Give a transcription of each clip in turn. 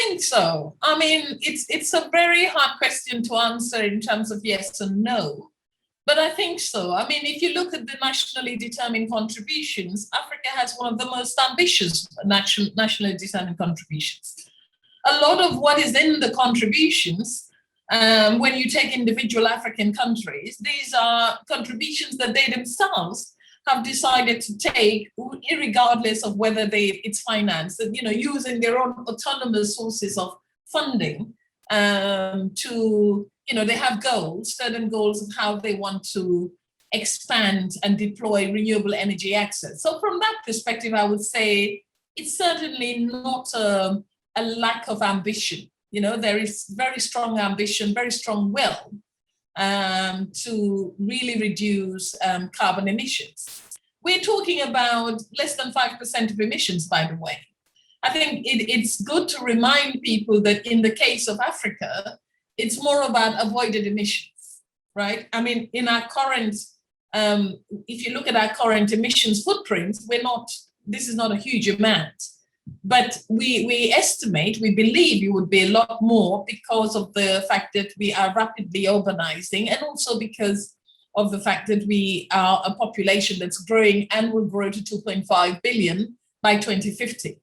think so. I mean, it's a very hard question to answer in terms of yes and no. But I think so. I mean, if you look at the nationally determined contributions, Africa has one of the most ambitious nationally determined contributions. A lot of what is in the contributions, when you take individual African countries, these are contributions that they themselves have decided to take, regardless of whether it's financed, using their own autonomous sources of funding to, they have goals, certain goals of how they want to expand and deploy renewable energy access. So from that perspective, I would say it's certainly not a lack of ambition. There is very strong ambition, very strong will to really reduce carbon emissions. We're talking about less than 5% of emissions, by the way. I think it's good to remind people that in the case of Africa, it's more about avoided emissions, right? I mean, in our current, if you look at our current emissions footprint, this is not a huge amount. But we estimate, we believe it would be a lot more because of the fact that we are rapidly urbanizing, and also because of the fact that we are a population that's growing and will grow to 2.5 billion by 2050.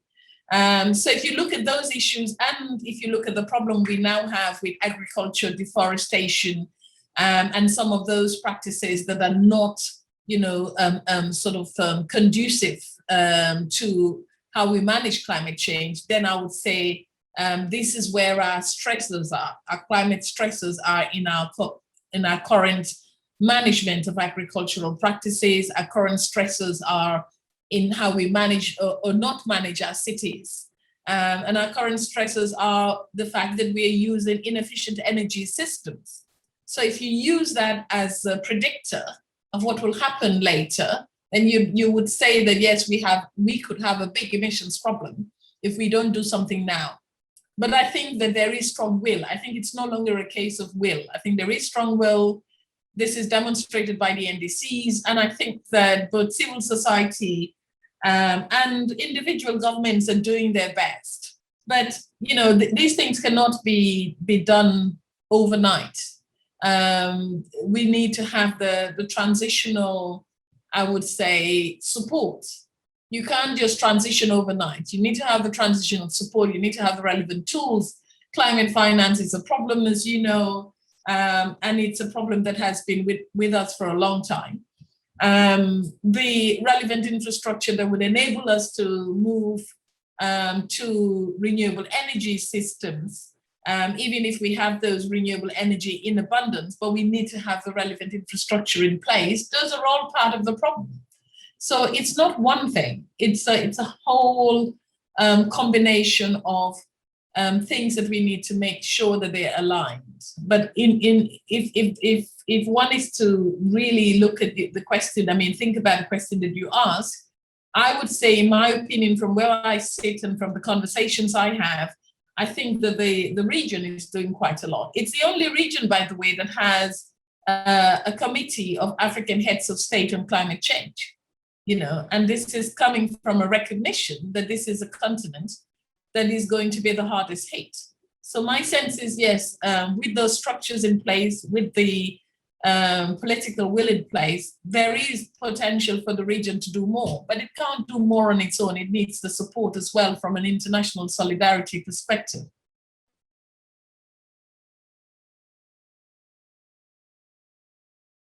So if you look at those issues, and if you look at the problem we now have with agriculture, deforestation, and some of those practices that are not, conducive to how we manage climate change, then I would say this is where our stressors are. Our climate stressors are in our current management of agricultural practices. Our current stressors are in how we manage or not manage our cities. And our current stressors are the fact that we are using inefficient energy systems. So if you use that as a predictor of what will happen later, then you would say that, yes, we could have a big emissions problem if we don't do something now. But I think that there is strong will. I think it's no longer a case of will. I think there is strong will. This is demonstrated by the NDCs. And I think that both civil society and individual governments are doing their best. But, these things cannot be done overnight. We need to have the transitional, I would say, support. You can't just transition overnight. You need to have the transitional support. You need to have the relevant tools. Climate finance is a problem, as you know, and it's a problem that has been with us for a long time. The relevant infrastructure that would enable us to move to renewable energy systems, even if we have those renewable energy in abundance, but we need to have the relevant infrastructure in place. Those are all part of the problem. So it's not one thing. It's a whole combination of things that we need to make sure that they're aligned. But if one is to really look at the question, think about the question that you asked, I would say, in my opinion, from where I sit and from the conversations I have, I think that the region is doing quite a lot. It's the only region, by the way, that has a committee of African heads of state on climate change, and this is coming from a recognition that this is a continent that is going to be the hardest hit. So my sense is, yes, with those structures in place, with the political will in place, there is potential for the region to do more, but it can't do more on its own. It needs the support as well from an international solidarity perspective.